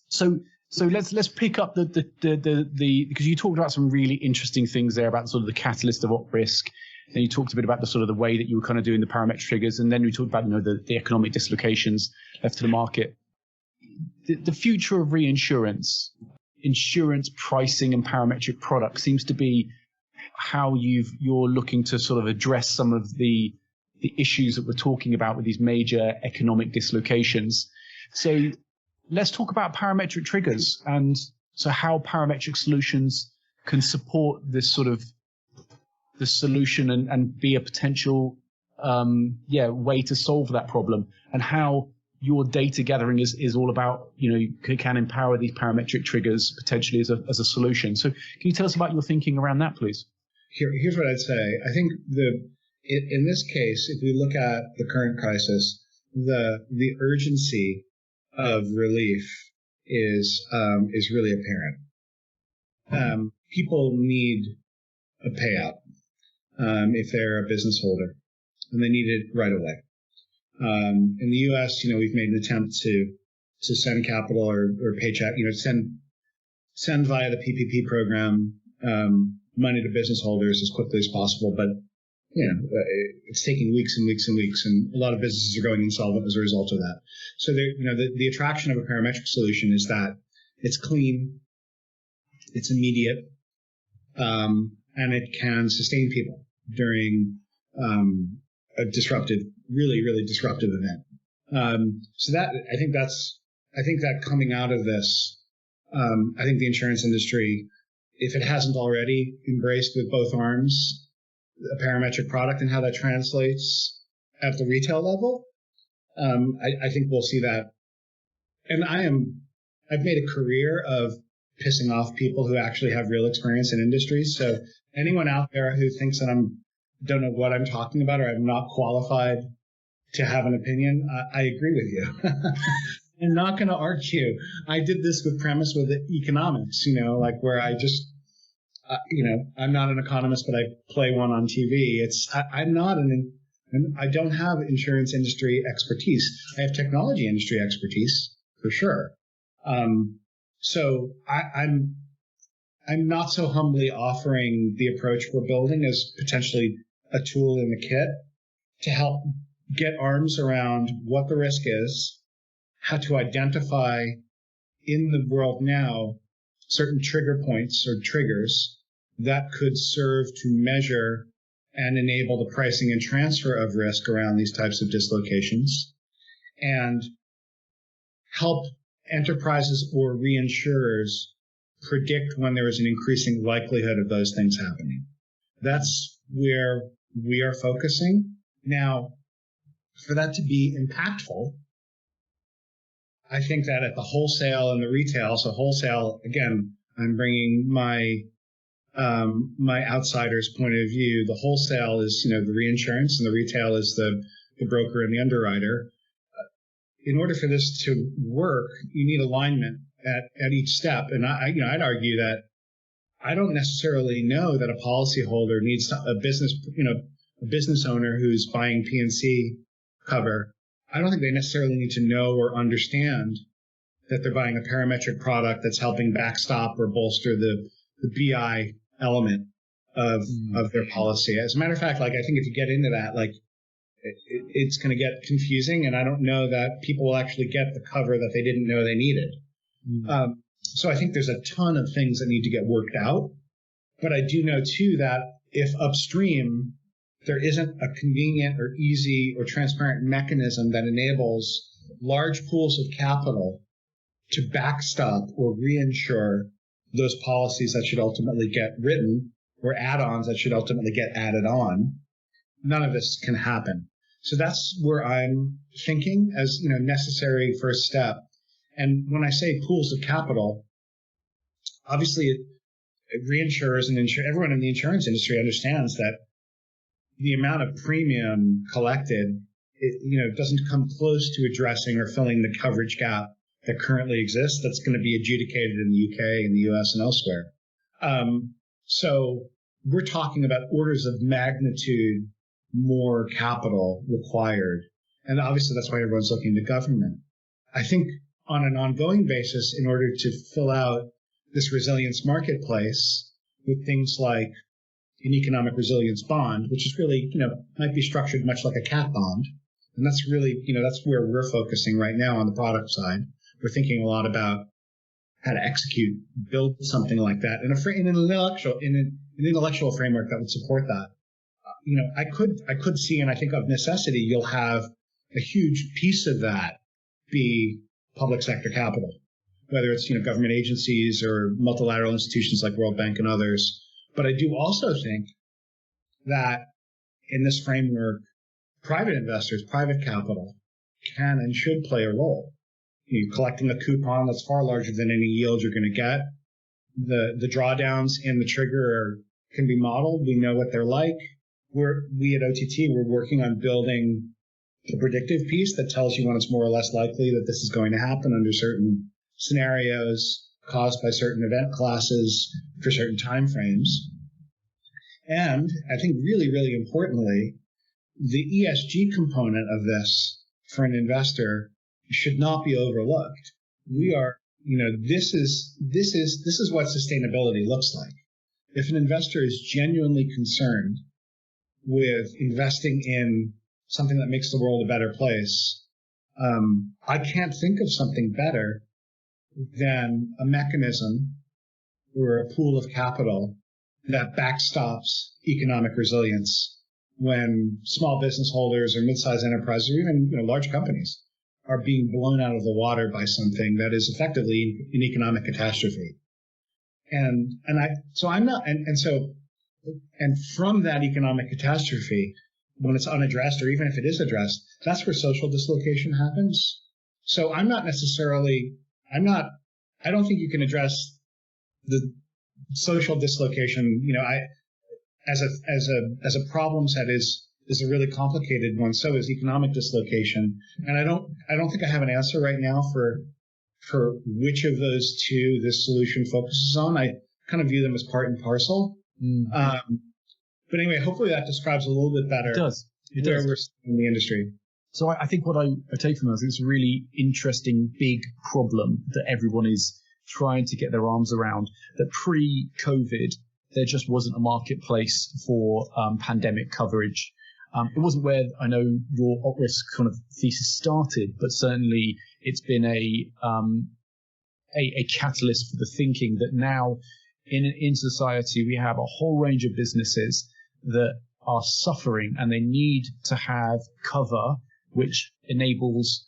So let's pick up the because you talked about some really interesting things there about sort of the catalyst of op risk, and you talked a bit about the sort of the way that you were kind of doing the parametric triggers, and then we talked about the economic dislocations left to the market. The future of reinsurance, insurance pricing, and parametric products seems to be how you're looking to sort of address some of the issues that we're talking about with these major economic dislocations. So let's talk about parametric triggers, and so how parametric solutions can support this sort of the solution and be a potential way to solve that problem, and how your data gathering is all about, can empower these parametric triggers potentially as a solution. So can you tell us about your thinking around that, please? Here's what I'd say. I think in this case, if we look at the current crisis, the urgency of relief is really apparent. People need a payout if they're a business holder, and they need it right away. In the U.S., we've made an attempt to send capital or paycheck, send via the PPP program money to business holders as quickly as possible, but it's taking weeks and weeks and weeks, and a lot of businesses are going insolvent as a result of that. So the attraction of a parametric solution is that it's clean, it's immediate, and it can sustain people during a disruptive, really, really disruptive event. So that I think that coming out of this, I think the insurance industry, if it hasn't already embraced with both arms a parametric product and how that translates at the retail level, I think we'll see that. And I've made a career of pissing off people who actually have real experience in industries. So anyone out there who thinks that don't know what I'm talking about, or I'm not qualified to have an opinion, I agree with you. I'm not going to argue. I did this with premise with economics, where I just, I'm not an economist, but I play one on TV. I'm not I don't have insurance industry expertise. I have technology industry expertise for sure. So I'm not so humbly offering the approach we're building as potentially a tool in the kit to help get arms around what the risk is, how to identify in the world now certain trigger points or triggers that could serve to measure and enable the pricing and transfer of risk around these types of dislocations, and help enterprises or reinsurers predict when there is an increasing likelihood of those things happening. That's where we are focusing. Now, for that to be impactful, I think that at the wholesale and the retail, so wholesale, again, I'm bringing my outsider's point of view. The wholesale is, the reinsurance, and the retail is the broker and the underwriter. In order for this to work, you need alignment at each step. And I'd argue that I don't necessarily know that a policyholder needs a business owner who's buying P&C cover. I don't think they necessarily need to know or understand that they're buying a parametric product that's helping backstop or bolster the BI element of their policy. As a matter of fact, I think if you get into that, it's going to get confusing, and I don't know that people will actually get the cover that they didn't know they needed. So I think there's a ton of things that need to get worked out. But I do know, too, that if upstream there isn't a convenient or easy or transparent mechanism that enables large pools of capital to backstop or reinsure those policies that should ultimately get written, or add-ons that should ultimately get added on, none of this can happen. So that's where I'm thinking as, necessary first step. And when I say pools of capital, obviously reinsurers and everyone in the insurance industry understands that the amount of premium collected, doesn't come close to addressing or filling the coverage gap that currently exists that's going to be adjudicated in the UK, in the US, and elsewhere. So we're talking about orders of magnitude more capital required. And obviously that's why everyone's looking to government. I think on an ongoing basis, in order to fill out this resilience marketplace with things like an economic resilience bond, which is really, might be structured much like a cat bond. And that's really, that's where we're focusing right now on the product side. We're thinking a lot about how to build something like that in an intellectual framework that would support that. I could see, and I think of necessity, you'll have a huge piece of that be public sector capital, whether it's, government agencies or multilateral institutions like World Bank and others. But I do also think that in this framework, private investors, private capital can and should play a role. You're collecting a coupon that's far larger than any yield you're going to get. The drawdowns in the trigger can be modeled. We know what they're like. We at OTT, we're working on building the predictive piece that tells you when it's more or less likely that this is going to happen under certain scenarios caused by certain event classes for certain time frames. And I think really, really importantly, the ESG component of this for an investor should not be overlooked. We are, this is what sustainability looks like. If an investor is genuinely concerned with investing in something that makes the world a better place, I can't think of something better than a mechanism or a pool of capital that backstops economic resilience when small business holders or mid-sized enterprises or even large companies are being blown out of the water by something that is effectively an economic catastrophe. And from that economic catastrophe, when it's unaddressed, or even if it is addressed, that's where social dislocation happens. So I don't think you can address the social dislocation, as a problem set is a really complicated one. So is economic dislocation. And I don't think I have an answer right now for which of those two this solution focuses on. I kind of view them as part and parcel. But anyway, hopefully that describes a little bit better. It does. Where we're in the industry. So I think what I take from this is it's a really interesting big problem that everyone is trying to get their arms around, that pre-COVID, there just wasn't a marketplace for pandemic coverage. It wasn't where I know your OTTRSK kind of thesis started, but certainly it's been a catalyst for the thinking that now in society we have a whole range of businesses that are suffering and they need to have cover which enables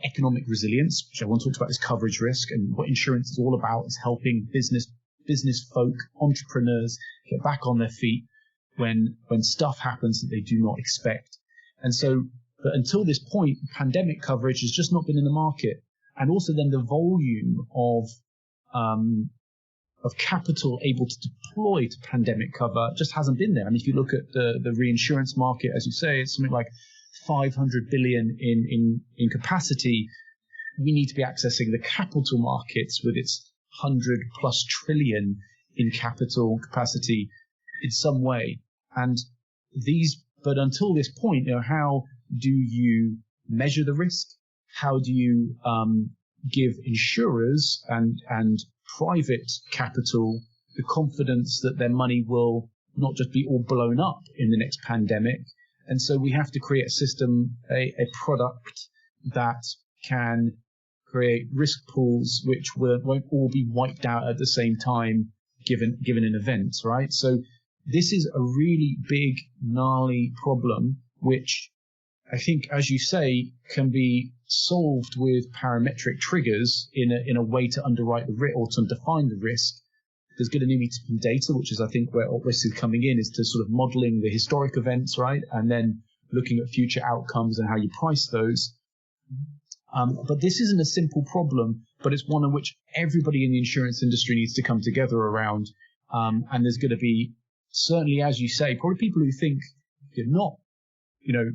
economic resilience, which everyone talks about as coverage risk, and what insurance is all about is helping business folk, entrepreneurs get back on their feet when stuff happens that they do not expect. And so, but until this point, pandemic coverage has just not been in the market. And also then the volume of capital able to deploy to pandemic cover just hasn't been there. I mean, if you look at the reinsurance market, as you say, it's something like 500 billion in capacity. We need to be accessing the capital markets with its 100+ trillion in capital capacity in some way. And but until this point, how do you measure the risk? How do you give insurers and private capital the confidence that their money will not just be all blown up in the next pandemic? And so we have to create a system, a product that can create risk pools which won't all be wiped out at the same time given an event, right? So this is a really big, gnarly problem, which I think, as you say, can be solved with parametric triggers in a way to underwrite the risk or to define the risk There's going to need to be data, which is, I think, where risk is coming in, is to sort of modeling the historic events, right? And then looking at future outcomes and how you price those. But this isn't a simple problem, but it's one in which everybody in the insurance industry needs to come together around. And there's going to be, certainly, as you say, probably people who think you're not,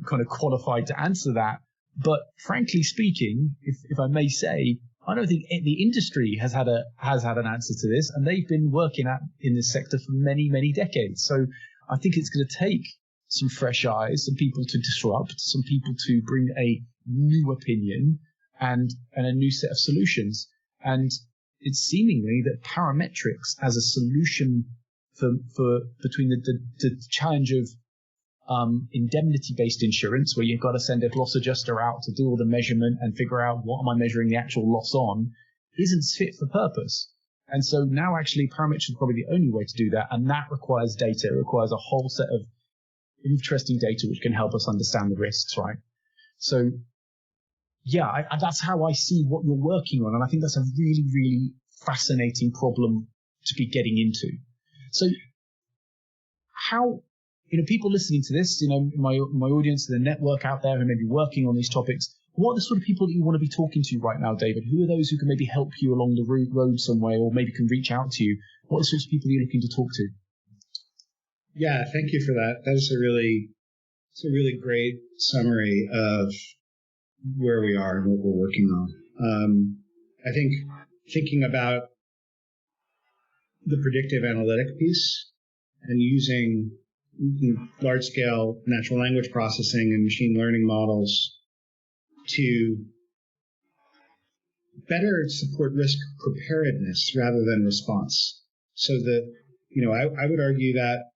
kind of qualified to answer that. But frankly speaking, if I may say, I don't think the industry has had an answer to this, and they've been working in this sector for many, many decades. So I think it's going to take some fresh eyes, some people to disrupt, some people to bring a new opinion and a new set of solutions. And it's seemingly that parametrics as a solution for between the challenge of indemnity-based insurance, where you've got to send a loss adjuster out to do all the measurement and figure out what am I measuring the actual loss on, isn't fit for purpose. And so now actually parametrics is probably the only way to do that, and that requires data. It requires a whole set of interesting data which can help us understand the risks, right? So yeah, that's how I see what you're working on, and I think that's a really, really fascinating problem to be getting into. So how, people listening to this, my audience, the network out there who may be working on these topics, what are the sort of people that you want to be talking to right now, David? Who are those who can maybe help you along the road somewhere, or maybe can reach out to you? What are the sorts of people you're looking to talk to? Yeah, thank you for that. That is a really great summary of where we are and what we're working on. I think thinking about the predictive analytic piece and using large-scale natural language processing and machine learning models to better support risk preparedness rather than response. So that, I would argue that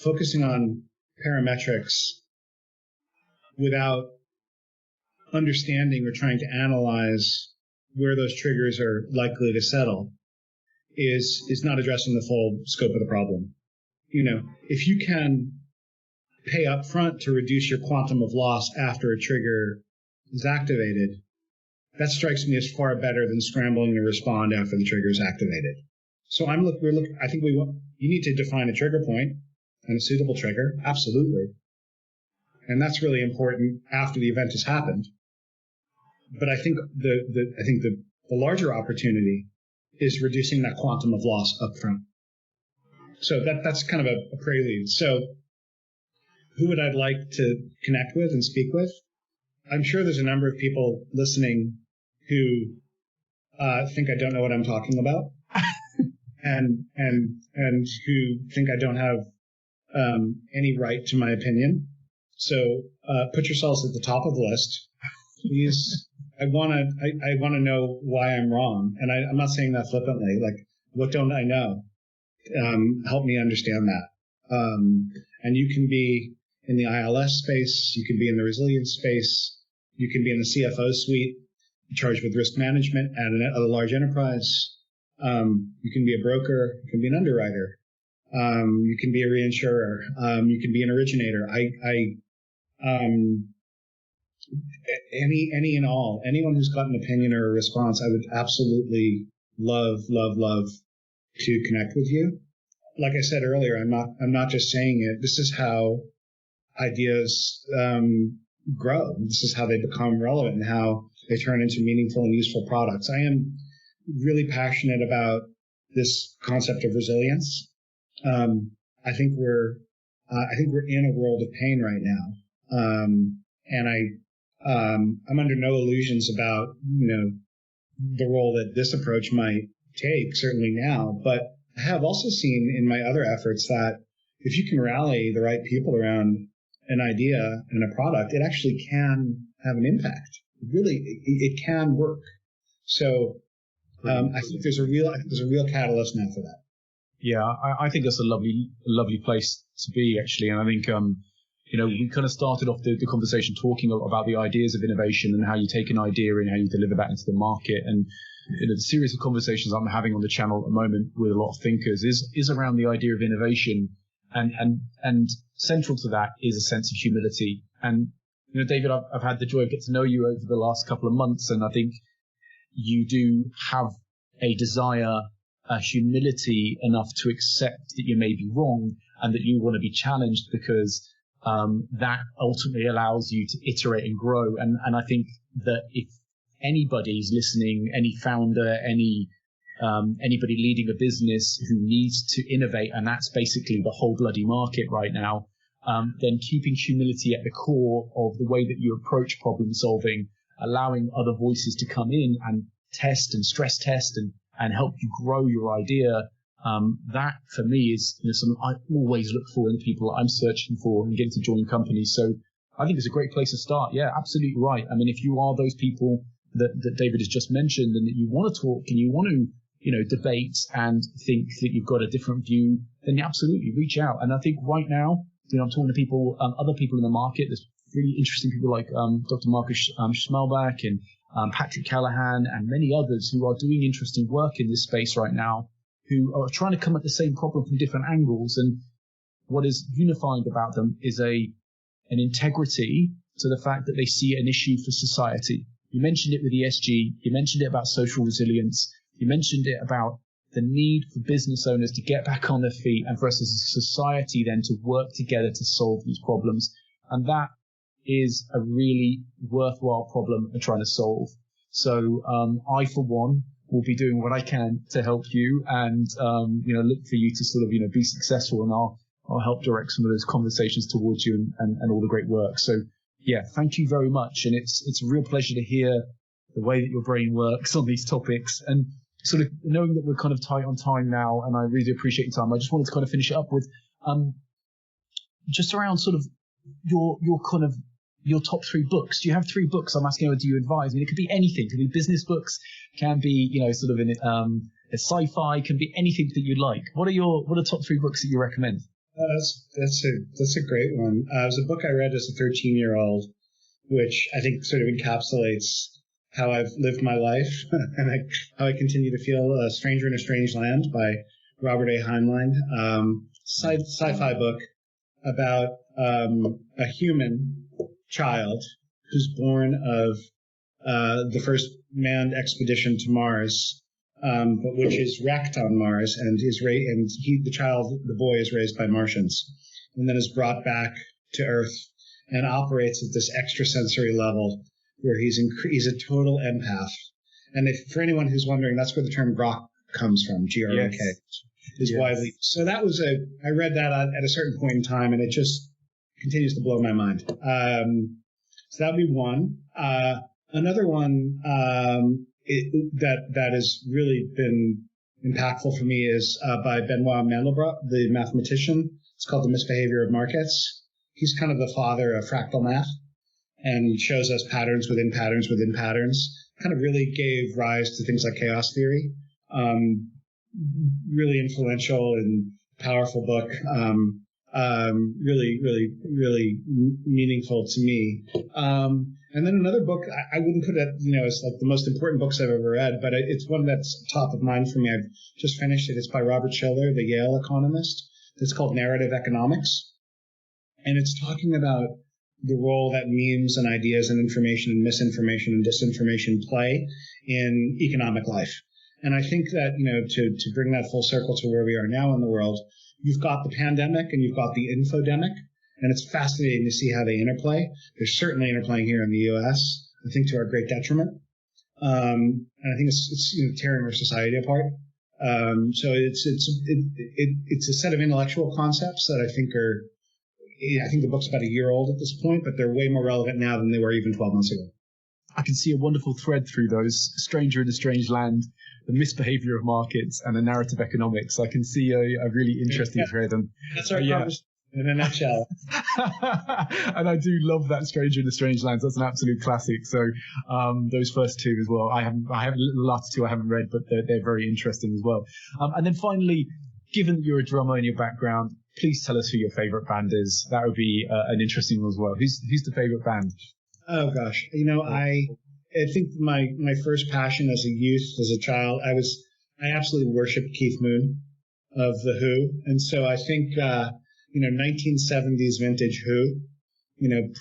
focusing on parametrics without understanding or trying to analyze where those triggers are likely to settle is not addressing the full scope of the problem. If you can pay up front to reduce your quantum of loss after a trigger is activated, that strikes me as far better than scrambling to respond after the trigger is activated. So I think you need to define a trigger point and a suitable trigger, absolutely. And that's really important after the event has happened. But I think the larger opportunity is reducing that quantum of loss up front. So that's kind of a prelude. So who would I like to connect with and speak with? I'm sure there's a number of people listening who think I don't know what I'm talking about, and who think I don't have any right to my opinion. So put yourselves at the top of the list, please. I want to know why I'm wrong, and I'm not saying that flippantly. Like, what don't I know? Help me understand that. And you can be in the ILS space, you can be in the resilience space, you can be in the CFO suite, charged with risk management at a large enterprise. You can be a broker, you can be an underwriter, you can be a reinsurer, you can be an originator. Any and all, anyone who's got an opinion or a response, I would absolutely love to connect with you. Like I said earlier, I'm not just saying it. This is how ideas grow. This is how they become relevant and how they turn into meaningful and useful products. I am really passionate about this concept of resilience. I think we're in a world of pain right now, and I'm under no illusions about the role that this approach might take, certainly now. But I have also seen in my other efforts that if you can rally the right people around an idea and a product, it actually can have an impact. It can work. So I think there's a real catalyst now for that. Yeah, I think that's a lovely place to be, actually. And I think we kind of started off the conversation talking about the ideas of innovation and how you take an idea and how you deliver that into the market. And the series of conversations I'm having on the channel at the moment with a lot of thinkers is around the idea of innovation, and central to that is a sense of humility. And David, I've had the joy of getting to know you over the last couple of months, and I think you do have a desire humility enough to accept that you may be wrong and that you want to be challenged, because that ultimately allows you to iterate and grow. And I think that if anybody's listening, any founder, anybody leading a business who needs to innovate, and that's basically the whole bloody market right now, then keeping humility at the core of the way that you approach problem solving, allowing other voices to come in and test and stress test and help you grow your idea. That for me is something I always look for in the people I'm searching for and getting to join companies. So I think it's a great place to start. Yeah, absolutely right. I mean, if you are those people that David has just mentioned, and that you want to talk and you want to, debate and think that you've got a different view, then absolutely reach out. And I think right now, I'm talking to people, other people in the market. There's really interesting people like Dr. Marcus Schmelbach and Patrick Callahan and many others who are doing interesting work in this space right now, who are trying to come at the same problem from different angles. And what is unifying about them is an integrity to the fact that they see an issue for society. You mentioned it with ESG. You mentioned it about social resilience. You mentioned it about the need for business owners to get back on their feet and for us as a society then to work together to solve these problems. And that is a really worthwhile problem we're trying to solve. So I, for one, will be doing what I can to help you and, look for you to sort of, be successful, and I'll help direct some of those conversations towards you and all the great work. So yeah, thank you very much. And it's a real pleasure to hear the way that your brain works on these topics, and sort of knowing that we're kind of tight on time now, and I really appreciate your time. I just wanted to kind of finish it up with, just around sort of your top 3 books. Do you have 3 books? I'm asking, do you advise? I mean, it could be anything. It could be business books, can be, sort of a sci-fi, can be anything that you'd like. What are top 3 books that you recommend? That's a great one. It was a book I read as a 13-year-old, which I think sort of encapsulates how I've lived my life and how I continue to feel. A Stranger in a Strange Land by Robert A. Heinlein. Sci-fi book about a human child who's born of the first manned expedition to Mars, but which is wrecked on Mars, and the boy is raised by Martians, and then is brought back to Earth and operates at this extrasensory level where he's a total empath. And for anyone who's wondering, that's where the term grok comes from, G-R-O-K. Yes. Is widely. So that was I read that at a certain point in time, and it just continues to blow my mind. So that would be one. Another one that has really been impactful for me is by Benoit Mandelbrot, the mathematician. It's called The Misbehavior of Markets. He's kind of the father of fractal math and shows us patterns within patterns within patterns. Kind of really gave rise to things like chaos theory. Really influential and powerful book. Really, really, really meaningful to me. And then another book, I wouldn't put it, as like the most important books I've ever read, but it's one that's top of mind for me. I've just finished it. It's by Robert Shiller, the Yale economist. It's called Narrative Economics. And it's talking about the role that memes and ideas and information and misinformation and disinformation play in economic life. And I think that, to bring that full circle to where we are now in the world, you've got the pandemic and you've got the infodemic, and it's fascinating to see how they interplay. They're certainly interplaying here in the U.S., I think to our great detriment. And I think it's tearing our society apart. So it's a set of intellectual concepts that I think I think the book's about a year old at this point, but they're way more relevant now than they were even 12 months ago. I can see a wonderful thread through those: Stranger in a Strange Land, The Misbehavior of Markets, and the Narrative Economics. I can see a really interesting thread. And that's our conversation in a nutshell. And I do love that Stranger in a Strange Land. That's an absolute classic. So those first 2 as well. I have the last 2 I haven't read, but they're very interesting as well. And then finally, given that you're a drummer in your background, please tell us who your favorite band is. That would be an interesting one as well. Who's the favorite band? Oh gosh, I think my first passion as a youth, as a child, I absolutely worshipped Keith Moon of The Who, and so I think 1970s vintage Who,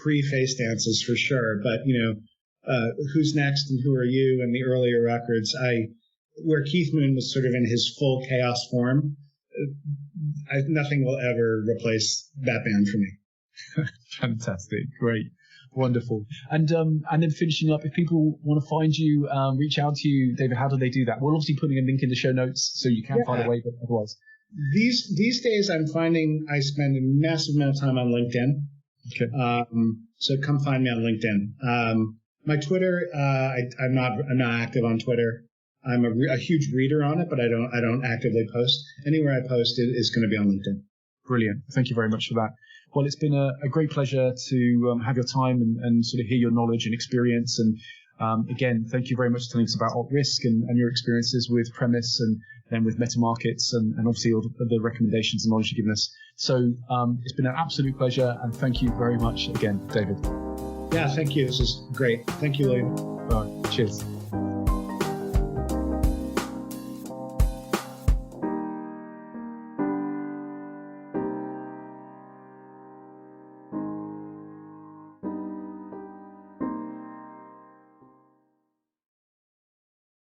pre-Face Dances for sure, but Who's Next and Who Are You and the earlier records, where Keith Moon was sort of in his full chaos form, nothing will ever replace that band for me. Fantastic. Great. Wonderful. And then finishing up, if people want to find you, reach out to you, David, how do they do that? We're obviously putting a link in the show notes so you can find a way, but otherwise. These days, I'm finding I spend a massive amount of time on LinkedIn. Okay. So come find me on LinkedIn. My Twitter, I'm not active on Twitter. I'm a huge reader on it, but I don't actively post. Anywhere I post is going to be on LinkedIn. Brilliant. Thank you very much for that. Well, it's been a great pleasure to have your time and sort of hear your knowledge and experience. And again, thank you very much for telling us about alt-risk and your experiences with Premise and then with meta markets and obviously all the recommendations and knowledge you've given us. So it's been an absolute pleasure, and thank you very much again, David. Yeah, thank you. This is great. Thank you, William. All right. Cheers.